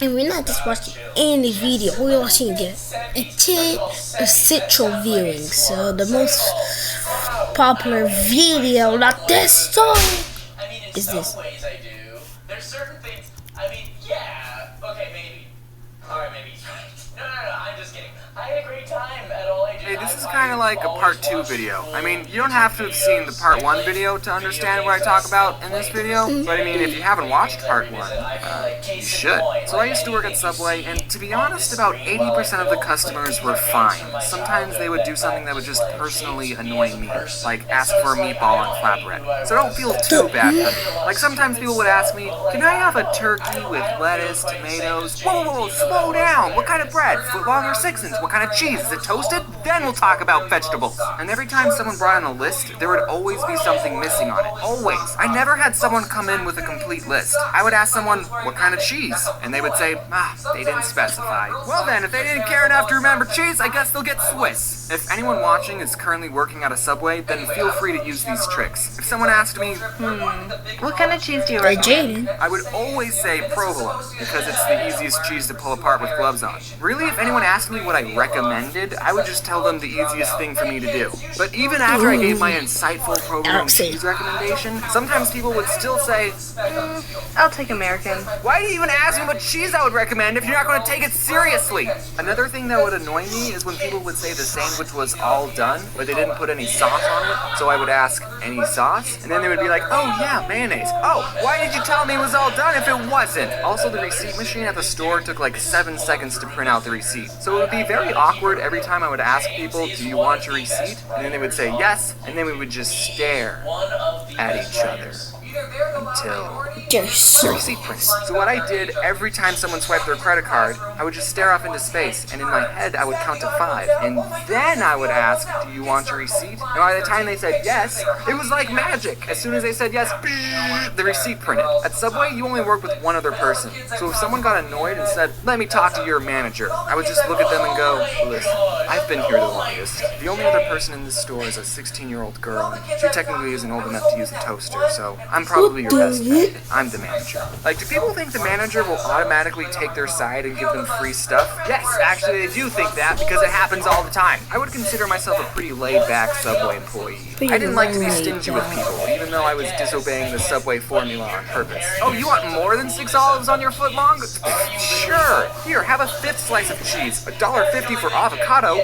And we're not just watching any video, we're watching the essential viewing. So the most popular video, like this song, is this. There's certain things, yeah, okay, maybe. Alright, maybe he's right. No, I'm just kidding. I had a great time at all I did. Hey, this is kind of like a part 2 video. I mean, you don't have to have seen the part 1 video to understand what I talk about in this video, but I mean, if you haven't watched part 1, you should. So I used to work at Subway, and to be honest, about 80% of the customers were fine. Sometimes they would do something that would just personally annoy me, like ask for a meatball on flatbread. So don't feel too bad for me. Like sometimes people would ask me, can I have a turkey with lettuce, tomatoes? Whoa, slow down! What kind of bread? Footlong or Sixins? What kind of cheese? Is it toasted? Then we'll talk about vegetables. And every time someone brought in a list, there would always be something missing on it. Always. I never had someone come in with a complete list. I would ask someone, what kind of cheese? And they would say, they didn't specify. Well then, if they didn't care enough to remember cheese, I guess they'll get Swiss. If anyone watching is currently working at a Subway, then feel free to use these tricks. If someone asked me, what kind of cheese do you recommend? I would always say provolone, because it's the easiest cheese to pull apart with gloves on. Really, if anyone asked me what I recommended, I would just tell them the easiest thing for me to do. But even after I gave my insightful provolone cheese recommendation, sometimes people would still say, I'll take American. why do you even ask me what cheese I would recommend if you're not going to take it seriously? Another thing that would annoy me is when people would say the sandwich was all done, but they didn't put any sauce on it. So I would ask, any sauce? And then they would be like, oh yeah, mayonnaise. Oh, why did you tell me it was all done if it wasn't? Also, the receipt machine at the store took like 7 seconds to print out the receipt. So it would be very awkward every time I would ask people, do you want your receipt? And then they would say yes, and then we would just stare at each other until the receipt prints. So what I did every time someone swiped their credit card, I would just stare off into space, and in my head I would count to 5, and then I would ask, do you want your receipt? And by the time they said yes, it was like magic. As soon as they said yes, the receipt printed. At Subway, you only work with one other person. So if someone got annoyed and said, let me talk to your manager, I would just look at them and go, listen, I've been here the longest. The only other person in this store is a 16-year-old girl, and she technically isn't old enough to use a toaster, so I'm probably your best bet. I'm the manager. Like, do people think the manager will automatically take their side and give them free stuff? Yes, actually they do think that because it happens all the time. I would consider myself a pretty laid-back Subway employee. I didn't like to be stingy with people, even though I was disobeying the Subway formula on purpose. Oh, you want more than 6 olives on your footlong? Sure. Here, have a 5th slice of cheese. $1.50 for avocado.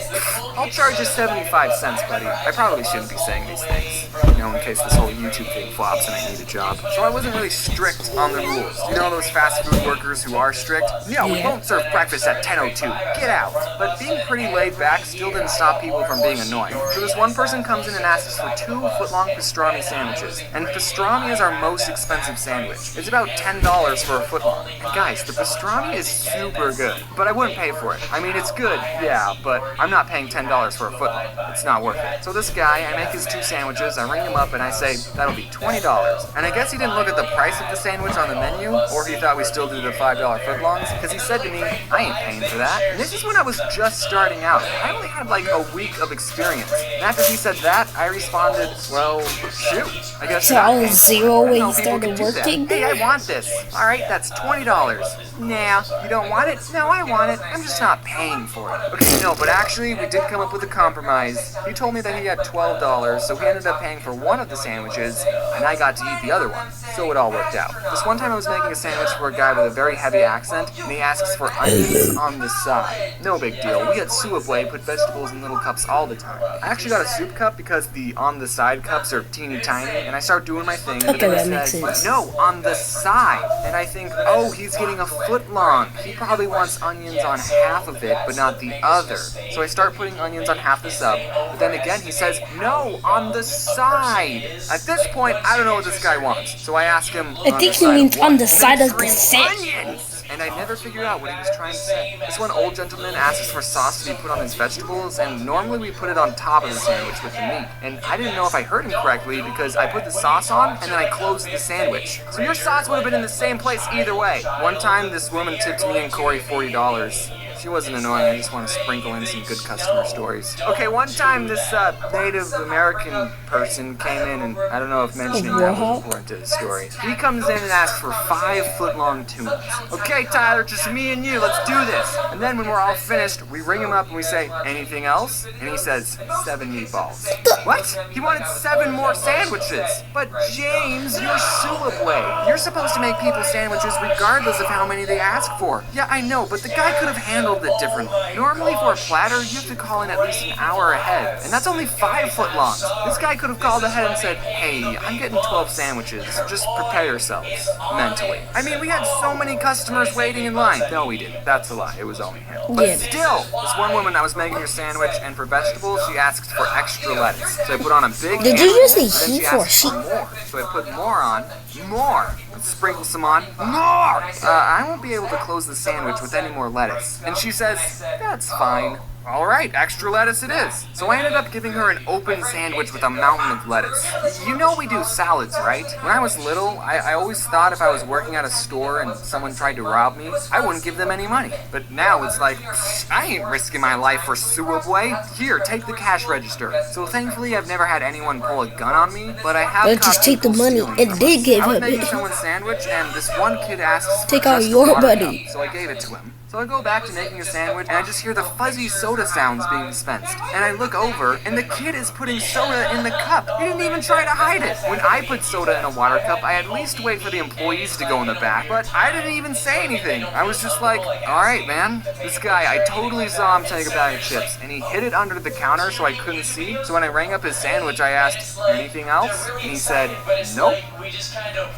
I'll charge you 75 cents, buddy. I probably shouldn't be saying these things, in case this whole YouTube thing flops and I need a job. So I wasn't really strict on the rules. You know those fast food workers who are strict? No, we won't serve breakfast at 10:02. Get out. But being pretty laid back still didn't stop people from being annoying. So this one person comes in and asks for 2 footlong pastrami sandwiches. And pastrami is our most expensive sandwich. It's about $10 for a footlong. And guys, the pastrami is super good, but I wouldn't pay for it. I mean, it's good, yeah, but I'm not paying $10 for a footlong. It's not worth it. So this guy, I make his 2 sandwiches, I ring him up and I say, that'll be $20. And I guess he didn't look at the price of the sandwich on the menu, or he thought we still did the $5 footlongs, because he said to me, I ain't paying for that. And this is when I was just starting out. I only had like a week of experience. And after he said that, I responded, well, shoot, I guess So I was 0 when you started working Hey, there? I want this. Alright, that's $20. Nah, you don't want it? No, I want it. I'm just not paying for it. Okay, no, but actually, we did come up with a compromise. He told me that he had $12, so he ended up paying for one of the sandwiches, and I got to eat the other one. So it all worked out. This one time I was making a sandwich for a guy with a very heavy accent, and he asks for onions on the side. No big deal. We at Subway put vegetables in little cups all the time. I actually got a soup cup because the on the side cups are teeny tiny, and I start doing my thing, and Okay, then that he makes says, sense. no, on the side. And I think, oh, he's getting a footlong. He probably wants onions on half of it, but not the other. So I start putting onions on half the sub, but then again he says, no, on the side. At this point, I don't know what this guy wants. So I ask him, I think he means on the side of the set. onions! And I never figured out what he was trying to say. This one old gentleman asks for sauce to be put on his vegetables, and normally we put it on top of the sandwich with the meat. And I didn't know if I heard him correctly because I put the sauce on and then I closed the sandwich. So your sauce would have been in the same place either way. One time, this woman tipped me and Corey $40. She wasn't annoying, I just want to sprinkle in some good customer stories. Okay, one time this Native American person came in, and I don't know if mentioning that was important to the story. He comes in and asks for 5-foot-long tunas. Okay, Tyler, just me and you, let's do this. And then when we're all finished, we ring him up and we say, anything else? And he says, 7 meatballs. What? He wanted 7 more sandwiches. But James, you're Suabway. You're supposed to make people sandwiches regardless of how many they ask for. Yeah, I know, but the guy could have handled it differently. Normally for a platter, you have to call in at least an hour ahead, and that's only 5 foot long. This guy could have called ahead and said, hey, I'm getting 12 sandwiches. Just prepare yourselves. Mentally. I mean, we had so many customers waiting in line. No, we didn't. That's a lie. It was only him. But still, this one woman I was making her sandwich, and for vegetables, she asked for extra lettuce. So I put on a big Did you use the heat for sheet? More. So I put more on. More. Let's sprinkle some on. More! I won't be able to close the sandwich with any more lettuce. And she says, that's fine. All right, extra lettuce it is. So I ended up giving her an open sandwich with a mountain of lettuce. You know we do salads, right? When I was little, I always thought if I was working at a store and someone tried to rob me, I wouldn't give them any money. But now it's like, I ain't risking my life for Suabway. Here, take the cash register. So thankfully, I've never had anyone pull a gun on me, but I have Let's just take the money and they gave I was him making it. someone's sandwich, and this one kid asks Take for out just a your water money. cup, so I gave it to him. So I go back to making a sandwich, and I just hear the fuzzy soda sounds being dispensed. And I look over, and the kid is putting soda in the cup. He didn't even try to hide it. When I put soda in a water cup, I at least wait for the employees to go in the back. But I didn't even say anything. I was just like, all right, man. This guy, I totally saw him take a bag of chips, and he hid it under the counter so I couldn't see. So when I rang up his sandwich, I asked, anything else? And he said, nope.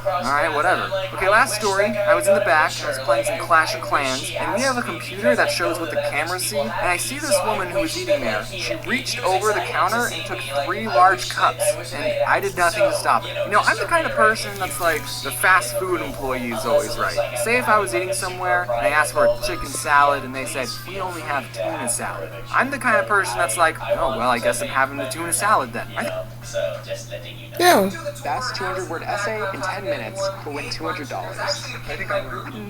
Alright, whatever. Okay, last story. I was in the back, I was playing some Clash of Clans, and we have a computer that shows what the cameras see, and I see this woman who was eating there. She reached over the counter and took 3 large cups, and I did nothing to stop it. You know, I'm the kind of person that's like, the fast food employee is always right. Say if I was eating somewhere, and I asked for a chicken salad, and they said, we only have tuna salad. I'm the kind of person that's like, oh, well, I guess I'm having the tuna salad then. No. Best 200-word essay in 10 minutes will win $200.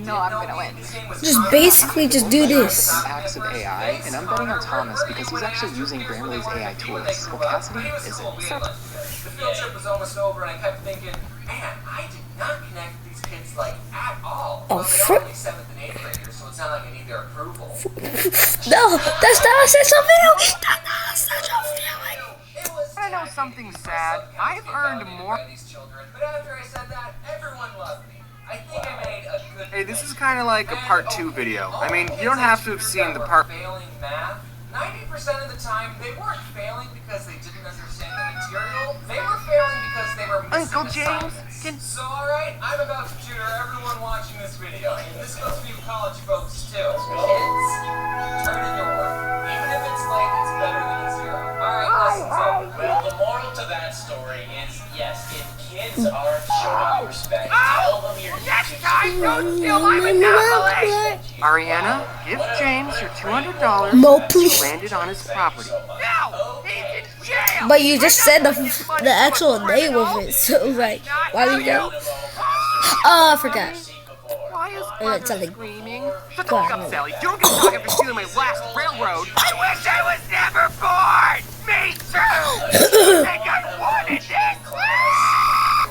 No, I'm gonna win. Just basically just do this. Acts of AI, and I'm betting on Thomas because he's actually using Grammarly's AI tools. Well, Cassidy isn't. The field trip was almost over, and I kept thinking, man, I did not connect with these kids like at all. Oh, Well, they're only 7th and 8th graders, so it's not like I need their approval. No, that's not I said something else. That's such a feeling. I know something sad. I've earned more. These children, but after I said that, everyone loved me. I think I made a good. Hey, this is kind of like a part 2 video. I mean, you don't have to have seen the part. Failing math. 90% of the time, they weren't failing because they didn't understand the material. They were failing because they were missing Uncle James, assignments. So, alright, I'm about to tutor everyone watching this video. And this goes for you college folks, too. Kids, turn in your work. Even if it's late, it's better than a 0. Alright, listen, so, well, the moral to that story is, yes, if kids aren't showing you respect, tell them you're Next time, don't steal my Monopoly! Ariana, give James your $200 Mo, to please. land it on his property. No! He's in jail! But you just said the actual name of it, so like, why did you know? Oh, I forgot. Why is Yeah, Brother something. screaming? Shut the fuck up, Sally. You don't get to talk after stealing my last railroad. I wish I was never born! Me too! I think I wanted this!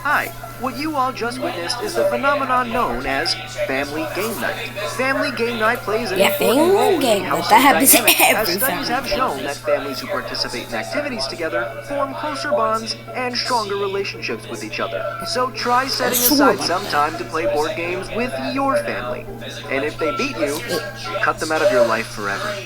Hi, what you all just witnessed is the phenomenon known as Family Game Night. Family Game Night plays an Yeah, important Family role in Game Night. household That happens dynamics, every as studies have family. shown that families who participate in activities together form closer bonds and stronger relationships with each other. So try setting aside some time to play board games with your family. And if they beat you, cut them out of your life forever.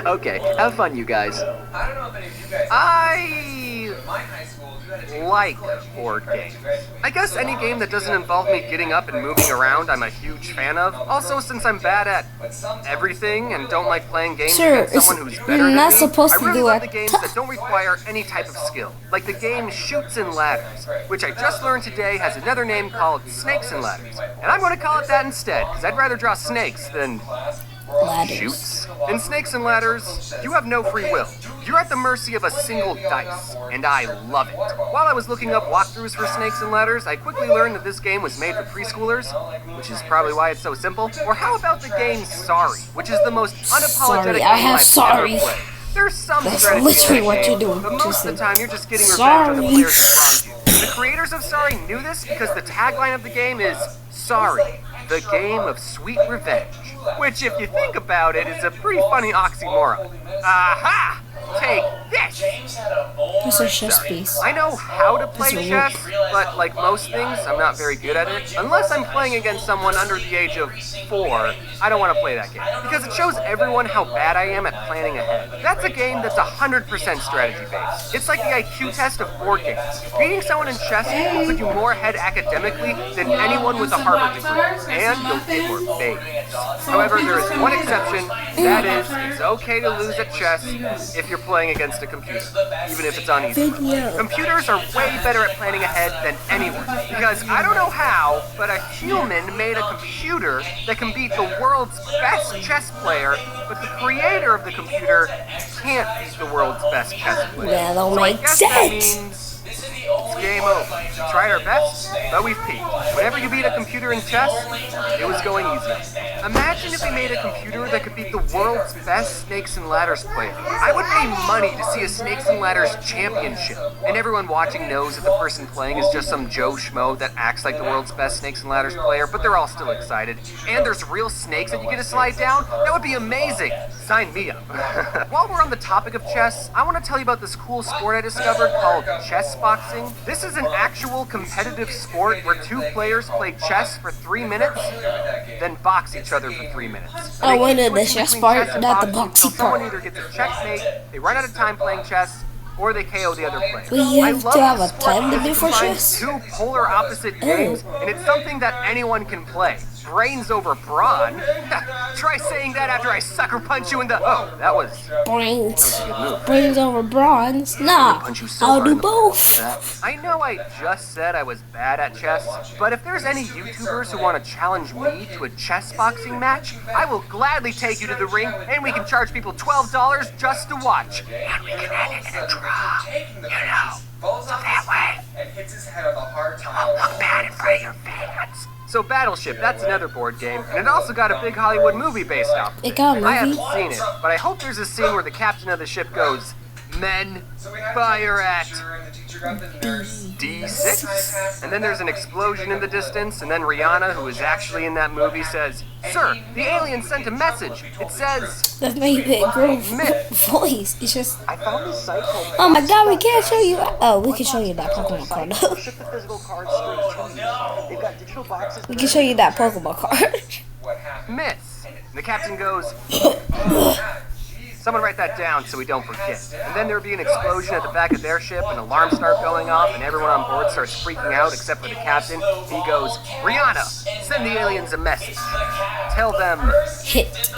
Okay, have fun, you guys. I don't know if any of you guys. I My high school, you had to like board games. I guess any game that doesn't involve me getting up and moving around, I'm a huge fan of. Also, since I'm bad at everything and don't like playing games Sure, against someone who's you're better than not me, supposed I to really do love a the games that don't require any type of skill. Like the game Shoots and Ladders, which I just learned today has another name called Snakes and Ladders. And I'm going to call it that instead, because I'd rather draw snakes than Ladders. Shoots. In Snakes and Ladders, you have no free will. You're at the mercy of a single dice, and I love it. While I was looking up walkthroughs for Snakes and Ladders, I quickly learned that this game was made for preschoolers, which is probably why it's so simple. Or how about the game Sorry, which is the most unapologetic game I've Sorry. ever played. There's some That's strategy literally in the what game, you're doing. but most of the time you're just getting revenge on the Sorry. players who wronged you. The creators of Sorry knew this because the tagline of the game is Sorry, the game of sweet revenge. Which, if you think about it, is a pretty funny oxymoron. Aha! Take this! It's a chess piece. I know how to play It's a chess, but like most things, I'm not very good at it. Unless I'm playing against someone under the age of 4, I don't want to play that game. Because it shows everyone how bad I am at planning ahead. That's a game that's 100% strategy based. It's like the IQ test of board games. Beating someone in chess will put you more ahead academically than anyone with a Harvard degree. And you'll get more babes. However, there is one exception. That is, it's okay to lose at chess if you're playing against a computer, even if it's on easy. Computers are way better at planning ahead than anyone, because I don't know how, but a human made a computer that can beat the world's best chess player, but the creator of the computer can't beat the world's best chess player. That don't So I make guess that sense. means it's game over. We tried our best, but we've peaked. Whenever you beat a computer in chess, it was going easy. Imagine if we made a computer that could beat the world's best Snakes and Ladders player. I would pay money to see a Snakes and Ladders championship. And everyone watching knows that the person playing is just some Joe Schmo that acts like the world's best Snakes and Ladders player, but they're all still excited. And there's real snakes that you get to slide down? That would be amazing. Sign me up. While we're on the topic of chess, I want to tell you about this cool sport I discovered called chess boxing. This is an actual competitive sport where 2 players play chess for 3 minutes, then box each other for 3 minutes. I They wanted keep the switching chess between part, chess and not the boxing until boxy someone part. either gets a checkmate, they run out of time playing chess, or they KO the other player. We I have love to have this a sport time limit because it for combines chess? 2 polar opposite games, and it's something that anyone can play. Brains over brawn? Try saying that after I sucker punch you in the... Oh, that was Brains. a good move. Brains over bronze. Nah, Punch you so I'll hard do in the balls both. for that. I know I just said I was bad at chess, but if there's any YouTubers who want to challenge me to a chess boxing match, I will gladly take you to the ring, and we can charge people $12 just to watch. And we can end it in a draw, you know. So that way, And hits his head on the hard you won't look bad in front of your fans. So Battleship, that's another board game, and it also got a big Hollywood movie based off of It got a I haven't movie? seen it, but I hope there's a scene where the captain of the ship goes, "Men, fire at D6," and then there's an explosion in the distance, and then Rihanna, who is actually in that movie, says, "Sir, the alien sent a message. It says..." That made that girl voice. It's just, I found this site called oh my god, we can't show you. Oh, we can show you that Pokemon card. They'll ship the physical cards straight to you. They've got digital boxes. We can show you that Pokemon card. "Miss." And the captain goes, "Someone write that down so we don't forget." And then there would be an explosion at the back of their ship, and alarms start going off, and everyone on board starts freaking out except for the captain. He goes, "Rihanna, send the aliens a message. Tell them..." Hit.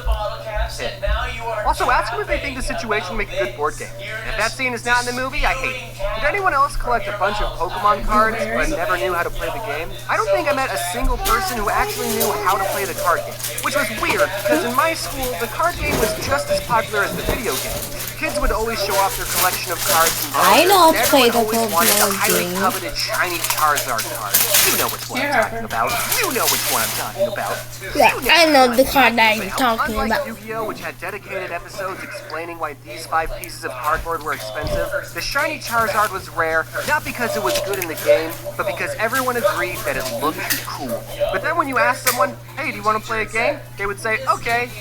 Also, ask them if they think the situation would make a good board game. And if that scene is not in the movie, I hate it. Did anyone else collect a bunch of Pokemon cards but never knew how to play the game? I don't think I met a single person who actually knew how to play the card game, which was weird because in my school, the card game was just as popular as the video game. Kids would always show off their collection of cards and I know how to and play everyone the always wanted the Pokemon highly game. coveted shiny Charizard card. You know which one I'm talking about. You know which one I'm talking about. Yeah, I know the card that you're Well, talking unlike about. Yu-Gi-Oh, which had dedicated episodes explaining why these 5 pieces of cardboard were expensive, the shiny Charizard was rare, not because it was good in the game, but because everyone agreed that it looked cool. But then when you ask someone, "Hey, do you want to play a game?" they would say, "Okay."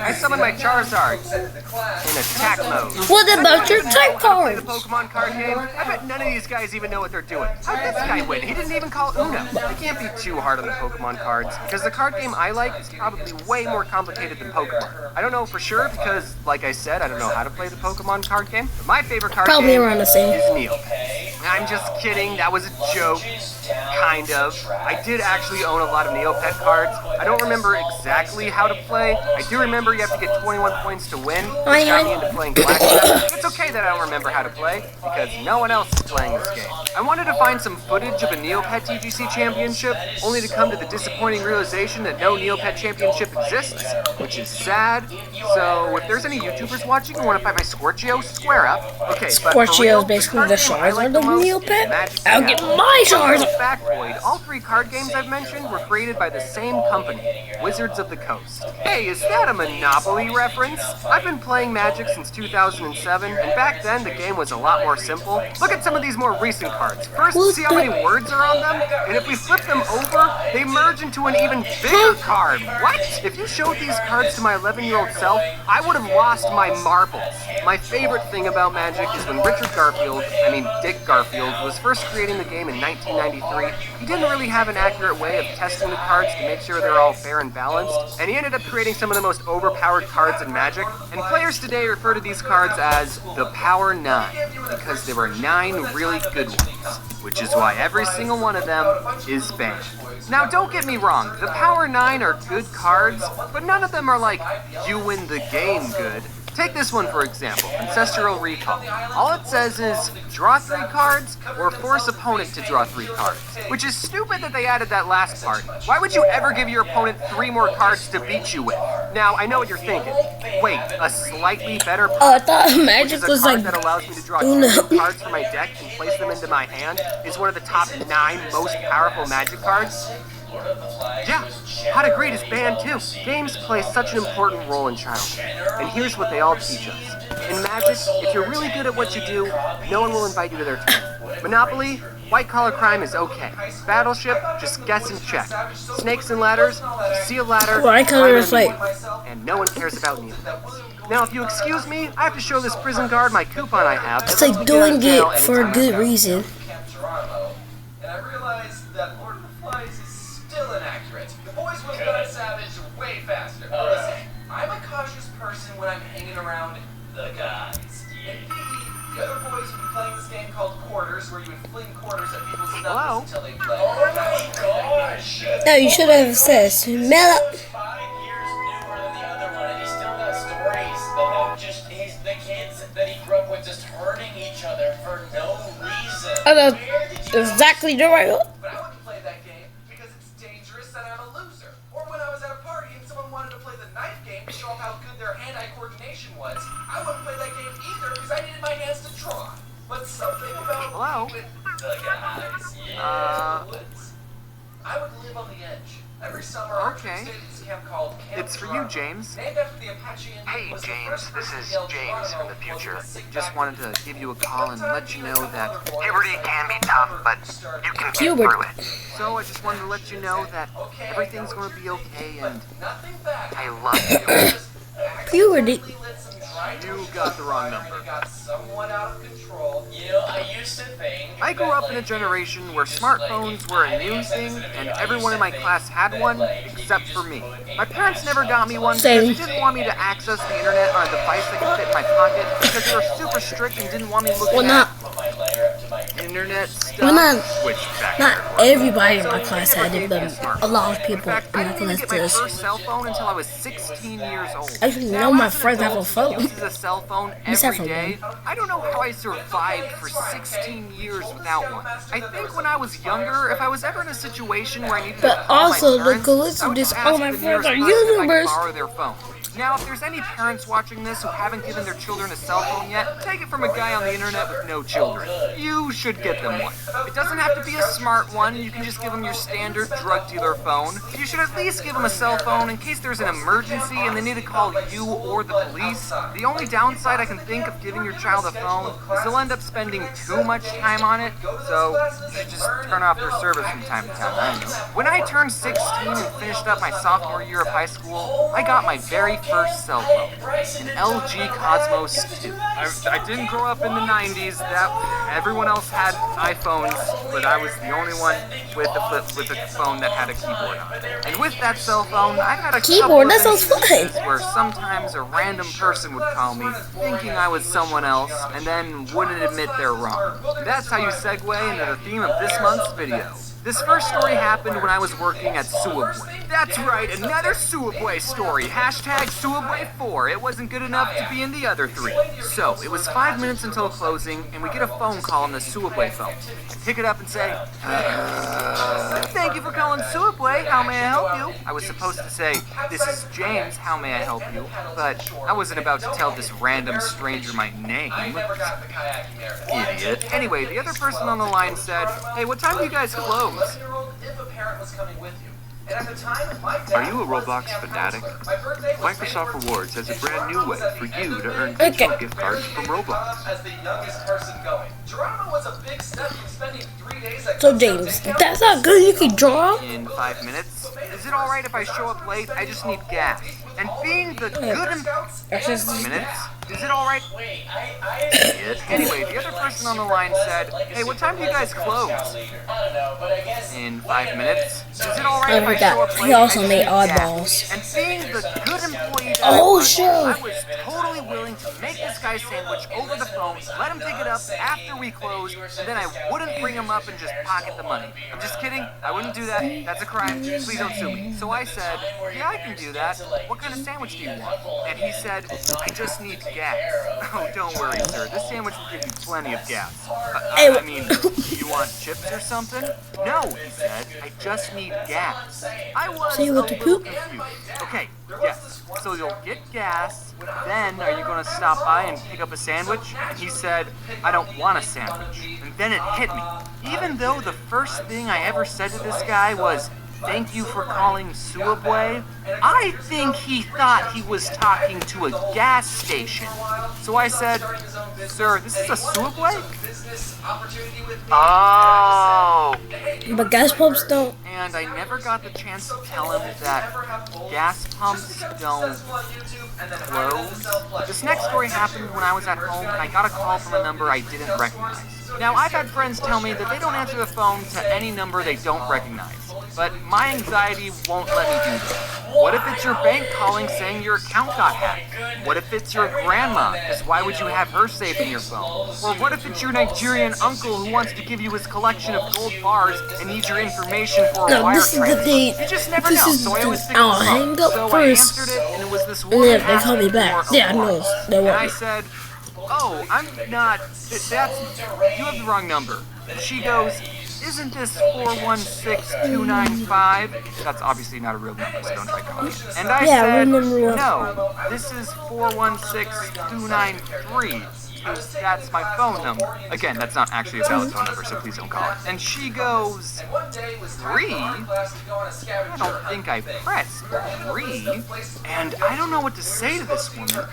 I summon my Charizard in attack mode. What about your type Play the cards? Pokemon card game? I bet none of these guys even know what they're doing. How'd this guy win? He didn't even call Uno. I can't be too hard on the Pokemon cards, because the card game I like is probably way more complicated than Pokemon. I don't know for sure, because, like I said, I don't know how to play the Pokemon card game. But my favorite card Probably game around the same. is Neopets. I'm just kidding, that was a joke. Kind of. I did actually own a lot of Neopet cards. I don't remember exactly how to play. I do remember you have to get 21 points to win, which got me into playing blackjack. It's okay that I don't remember how to play, because no one else is playing this game. I wanted to find some footage of a Neopet TGC championship, only to come to the disappointing realization that no Neopet championship exists, which is sad. So if there's any YouTubers watching who want to fight my Scorchio, square up. Okay, Scorchio is basically the Charizard of Neopet. I'll get my Charizard! Factoid, all 3 card games I've mentioned were created by the same company, Wizards of the Coast. Hey, is that a Monopoly reference? I've been playing Magic since 2007, and back then the game was a lot more simple. Look at some of these more recent cards. First, see how many words are on them? And if we flip them over, they merge into an even bigger card. What? If you showed these cards to my 11-year-old self, I would have lost my marbles. My favorite thing about Magic is when Dick Garfield, was first creating the game in 1993, he didn't really have an accurate way of testing the cards to make sure they're all fair and balanced, and he ended up creating some of the most overpowered cards in Magic, and players today refer to these cards as the Power 9, because there were 9 really good ones, which is why every single one of them is banned. Now, don't get me wrong, the Power 9 are good cards, but none of them are like, you win the game good. Take this one for example, Ancestral Recall. All it says is, draw 3 cards, or force opponent to draw 3 cards. Which is stupid that they added that last part. Why would you ever give your opponent 3 more cards to beat you with? Now, I know what you're thinking. Wait, a slightly better I thought Magic was like that allows me to draw 2 cards from my deck and place them into my hand is one of the top 9 most powerful Magic cards? Yeah, Pot of Greed is banned too. Games play such an important role in childhood, and here's what they all teach us. In Magic, if you're really good at what you do, no one will invite you to their tournament. Monopoly, white-collar crime is okay. Battleship, just guess and check. Snakes and ladders, you see a ladder, White-collar is like... and no one cares about Neopets. Now, if you excuse me, I have to show this prison guard my coupon I have. It's like doing it for a good reason. And I realized that Lord of the Flies is still inaccurate. The boys would have gone savage way faster. Listen, I'm a cautious person when I'm hanging around the guys. Indeed, the other boys would be playing this game called Quarters, where you would fling quarters at people's nuts until they play. Oh my gosh! No, you should have said, smell up. 5 years newer than the other one, and he's still got stories about just the kids that he grew up with just hurting each other for no reason. I know exactly the right one. But I wouldn't play that game because it's dangerous and I'm a loser. Or when I was at a party and someone wanted to play the knife game to show off how good their hand-eye coordination was, I wouldn't play that game either because I needed my hands to draw. But something about Hello? the guys, yeah, the woods. I would live on the edge. Every summer, our trip stayed at this camp called Camp It's for you, James. Named after the Apache Indian. Hey, was the James, first this person is to yell James from Geronimo the future. while he was sick Just back wanted to give you a call and let you know that Puberty can be tough, but you can get through it. So I just wanted to let you know that everything's going to be okay, and nothing back. I love you. Puberty. you got the wrong number. Got somewhat out of control. You know, I used to think. I grew up in a generation where smartphones were a new thing, and everyone in my class had one, except for me. My parents never got me one because they didn't want me to access the internet on a device that could fit in my pocket, because they were super strict and didn't want me looking at internet stuff. Well, Which not everybody in my class had it, but a lot of people in In fact, I my didn't even class get my does. first cell phone until I was 16 years old. Actually, none of my friends have a phone. Uses a cell phone Yes, I have every a day. I don't know how I survived for 16 years without one. I think when I was younger, if I was ever in a situation where I needed to But call also, my the parents, I would coincidence, just all ask my the friends nearest are person if I could YouTubers. borrow their phone. Now, if there's any parents watching this who haven't given their children a cell phone yet, take it from a guy on the internet with no children. You should get them one. It doesn't have to be a smart one. You can just give them your standard drug dealer phone. You should at least give them a cell phone in case there's an emergency and they need to call you or the police. The only downside I can think of giving your child a phone is they'll end up spending too much time on it, so you should just turn off their service from time to time. I don't know. When I turned 16 and finished up my sophomore year of high school, I got my very first cell phone, an LG Cosmos 2. I didn't grow up in the 90s. Everyone else had iPhones, but I was the only one with a phone that had a keyboard on it. And with that cell phone, I had a Keyboard, couple that of sounds fun. instances where sometimes a random person would call me, thinking I was someone else, and then wouldn't admit they're wrong. That's how you segue into the theme of this month's video. This first story happened when I was working at Suabwe. That's right, another Suabwe story. Hashtag Suabwe4. It wasn't good enough to be in the other 3. So, it was 5 minutes until closing, and we get a phone call on the Suabwe phone. I pick it up and say, thank you for calling Suabwe. How may I help you? I was supposed to say, this is James. How may I help you? But I wasn't about to tell this random stranger my name. Idiot. Anyway, the other person on the line said, hey, what time do you guys close? Are you a Roblox fanatic? Microsoft Rewards has a brand new way for you to earn digital gift cards from Roblox. So James, that's not good. You can draw. In 5 minutes. Is it alright if I show up late? I just need gas. And being the good minutes. Is it alright? Anyway, the other person on the line said, hey, what time do you guys close? In 5 minutes. Is it alright if I show up late? He also made oddballs. And being the good employee that Oh, I was, sure. I was totally willing to make this guy's sandwich over the phone, let him pick it up after we closed, and then I wouldn't bring him up and just pocket the money. I'm just kidding. I wouldn't do that. That's a crime. Please don't sue me. So I said, yeah, I can do that. What kind of sandwich do you want? And he said, I just need gas. Oh, don't worry, sir. This sandwich will give you plenty of gas. I mean, you want chips or something? No, he said. I just need gas. I was So you want to poop? confused. Okay, yes. So you'll get gas, then are you going to stop by and pick up a sandwich? And he said, I don't want a sandwich. And then it hit me. Even though the first thing I ever said to this guy was, thank you for calling Suabwe, I think he thought he was talking to a gas station. So I said, sir, this is a Suabwe? Oh. But gas pumps don't. And I never got the chance to tell him that gas pumps don't close. This next story happened when I was at home and I got a call from a number I didn't recognize. Now, I've had friends tell me that they don't answer the phone to any number they don't recognize. But my anxiety won't let me do that. What if it's your bank calling saying your account got hacked? What if it's your grandma? Because why would you have her saved in your phone? Or what if it's your Nigerian uncle who wants to give you his collection of gold bars and needs your information for a No, wire this is the transfer? thing. You just never This know. is So I the always thing. pick up I'll the hang phone. up So first. I answered it, and it was this And woman then they call asking me back. for a Yeah, I know. bar. They And want I me. said, oh, I'm not, you have the wrong number. And she goes, isn't this 416295? That's obviously not a real number, so don't try calling. And I said, no, this is 416293. That's my phone number. Again, that's not actually a valid phone number, so please don't call it. And she goes, 3? I don't think I pressed 3. And I don't know what to say to this woman,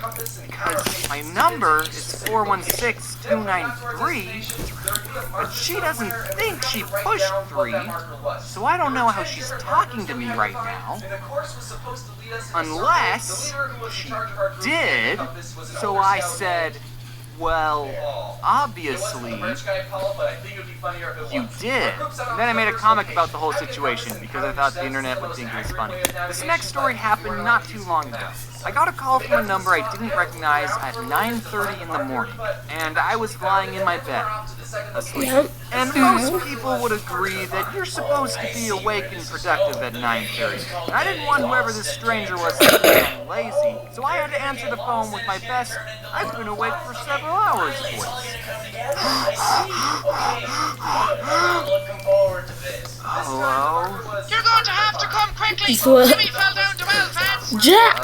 because my number is 416293, but she doesn't think she pushed 3, so I don't know how she's talking to me right now. Unless she did, so I said, well, obviously, you did. And then I made a comic about the whole situation because I thought the internet would think it was funny. This next story happened not too long ago. I got a call from a number I didn't recognize at 9:30 in the morning, and I was lying in my bed, asleep. And most people would agree that you're supposed to be awake and productive at 9:30. And I didn't want whoever this stranger was to think I'm lazy, so I had to answer the phone with my best, I've been awake for several hours voice. Hello? You're going to have to come quickly. So, Jimmy fell down the well, fans. Jack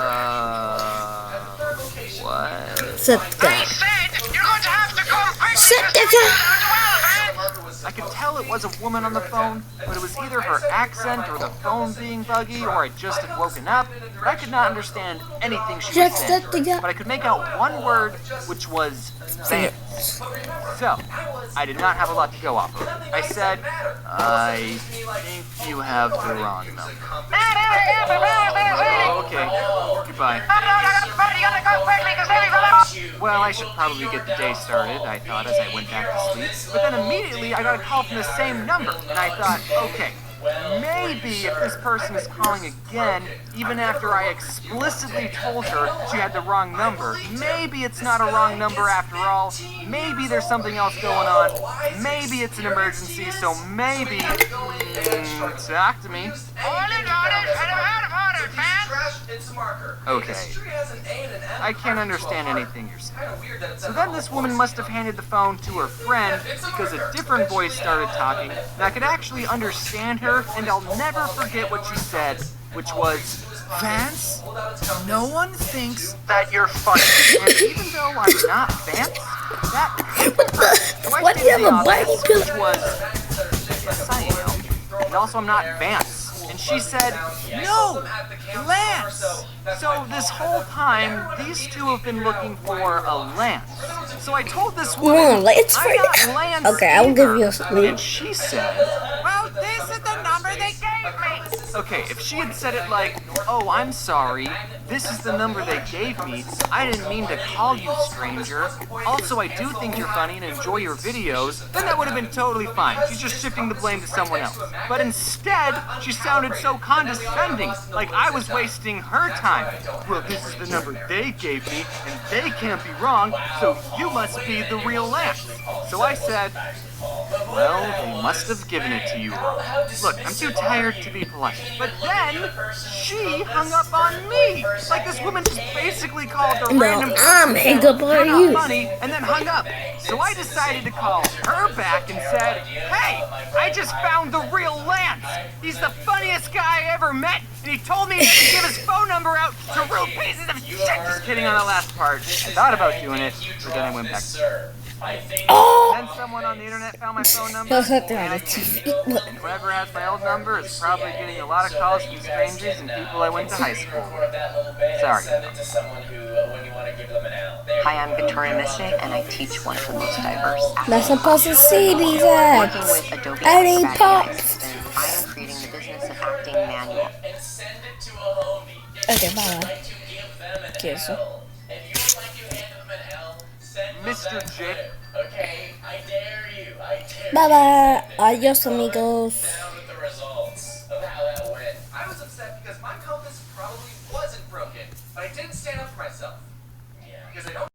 What? said I that. said you're going to have to come quickly. Sit Jimmy there. fell down the well, fans. I could tell it was a woman on the phone, but it was either her accent or the phone being buggy, or I just had woken up. But I could not understand anything she Jack was said saying. that. But I could make out one word, which was thanks. So, I did not have a lot to go off of. I said, I think you have the wrong number. Okay, goodbye. Well, I should probably get the day started, I thought as I went back to sleep. But then immediately I got a call from the same number, and I thought, okay, maybe if this person is calling again, even after I explicitly told her she had the wrong number, maybe it's not a wrong number after all. Maybe there's something else going on. Maybe it's an emergency, so maybe... talk to me. Okay. I can't understand anything you're saying. So then this woman must have handed the phone to her friend because a different voice started talking, and I could actually understand her, and I'll never forget what she said, which was, Vance, no one thinks that you're funny. And even though I'm not Vance, that Why do you have a Barney pillow? was yes, I am. And also I'm not Vance. And she said, no, Lance. So this whole time, these two have been looking for a Lance. So I told this woman, Lance I'm not Lance Okay, I will give you a either. And she said, Well, this is the number they gave me. okay, if she had said it like, oh, I'm sorry, this is the number they gave me, I didn't mean to call you, stranger. Also, I do think you're funny and enjoy your videos, then that would have been totally fine. She's just shifting the blame to someone else. But instead, she sounded so condescending, like I was wasting her time. Well, this is the number they gave me, and they can't be wrong, so you must be the real Lance. So I said, well, they must have given it to you wrong. Look, I'm too tired to be polite. But then, she hung up on me! Like this woman just basically called the random I'm hang up on "You're not you." funny," and then hung up. So I decided to call her back and said, hey, I just found the real Lance! He's the funniest guy I ever met, and he told me to give his phone number out to real pieces of shit! Just kidding on the last part. I thought about doing it, but then I went back. Then someone on the internet found my phone number, and whoever has my old number is probably getting a lot of calls from strangers and people I went to high school with. Sorry. Hi, I'm Victoria Mystic, and I teach one of the most diverse Not supposed to see these Working ads. with Adobe I need Acrobat pop. AI Assistant, I am creating the business of acting manual. Okay, bye. Okay, so. Mr. J. Okay, I dare you. I dare Bye bye. Adios, amigos. down with the results of how that went. I was upset because my compass probably wasn't broken, but I didn't stand up for myself. Yeah. Because I don't